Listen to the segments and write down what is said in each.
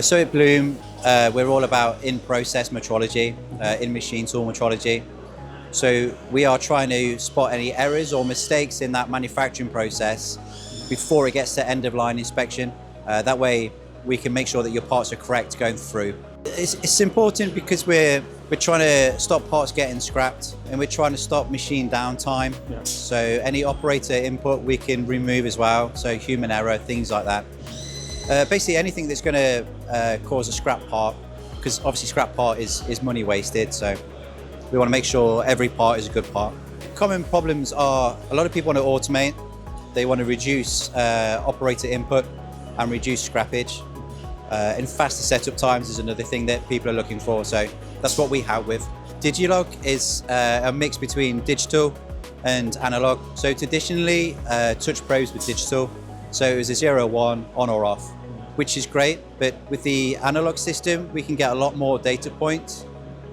So at Bloom, we're all about in-process metrology, in-machine tool metrology. So we are trying to spot any errors or mistakes in that manufacturing process before it gets to end-of-line inspection. That way we can make sure that your parts are correct going through. It's important because we're trying to stop parts getting scrapped, and we're trying to stop machine downtime. Yeah. So any operator input we can remove as well, so human error, things like that. Basically anything that's going to cause a scrap part, because obviously scrap part is money wasted, so we want to make sure every part is a good part. Common problems are a lot of people want to automate, they want to reduce operator input and reduce scrappage. And faster setup times is another thing that people are looking for, so that's what we help with. DIGILOG is a mix between digital and analog. So traditionally, touch probes with digital, so it was a 0-1 on or off, which is great, but with the analog system we can get a lot more data points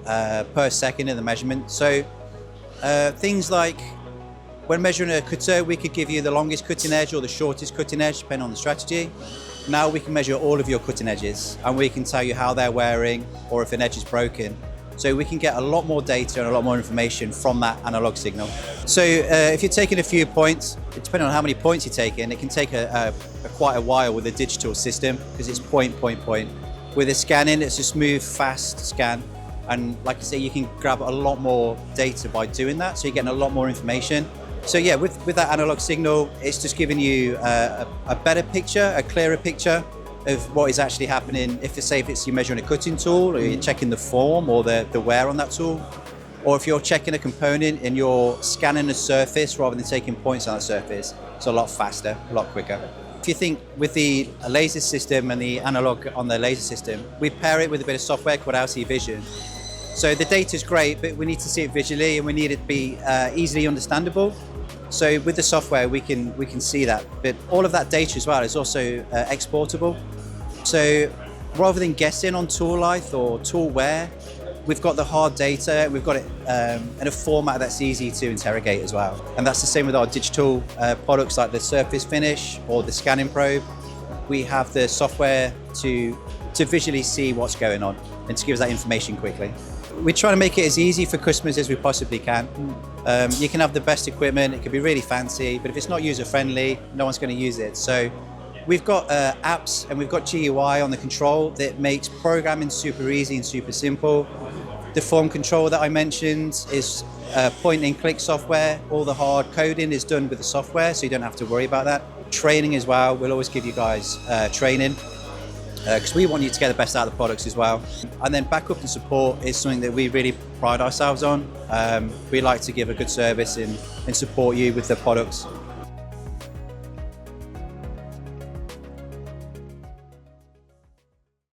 per second in the measurement. So things like when measuring a cutter, we could give you the longest cutting edge or the shortest cutting edge depending on the strategy. Now we can measure all of your cutting edges and we can tell you how they're wearing or if an edge is broken. So we can get a lot more data and a lot more information from that analog signal. So if you're taking a few points, depending on how many points you're taking, it can take quite a while with a digital system because it's point. With a scanning, it's a smooth, fast scan. And like I say, you can grab a lot more data by doing that, so you're getting a lot more information. So yeah, with that analog signal, it's just giving you a better picture, a clearer picture of what is actually happening. If you're measuring a cutting tool, or you're checking the form or the wear on that tool, or if you're checking a component and you're scanning the surface rather than taking points on that surface, it's a lot faster, a lot quicker. If you think with the laser system and the analog on the laser system, we pair it with a bit of software called LC Vision. So the data is great, but we need to see it visually and we need it to be easily understandable. So with the software, we can see that, but all of that data as well is also exportable. So rather than guessing on tool life or tool wear, we've got the hard data, we've got it in a format that's easy to interrogate as well. And that's the same with our digital products like the surface finish or the scanning probe. We have the software to visually see what's going on and to give us that information quickly. We're trying to make it as easy for customers as we possibly can. You can have the best equipment, it can be really fancy, but if it's not user-friendly, no one's going to use it. So we've got apps and we've got GUI on the control that makes programming super easy and super simple. The form control that I mentioned is point and click software. All the hard coding is done with the software, so you don't have to worry about that. Training as well, we'll always give you guys training, because we want you to get the best out of the products as well. And then backup and support is something that we really pride ourselves on. We like to give a good service and support you with the products.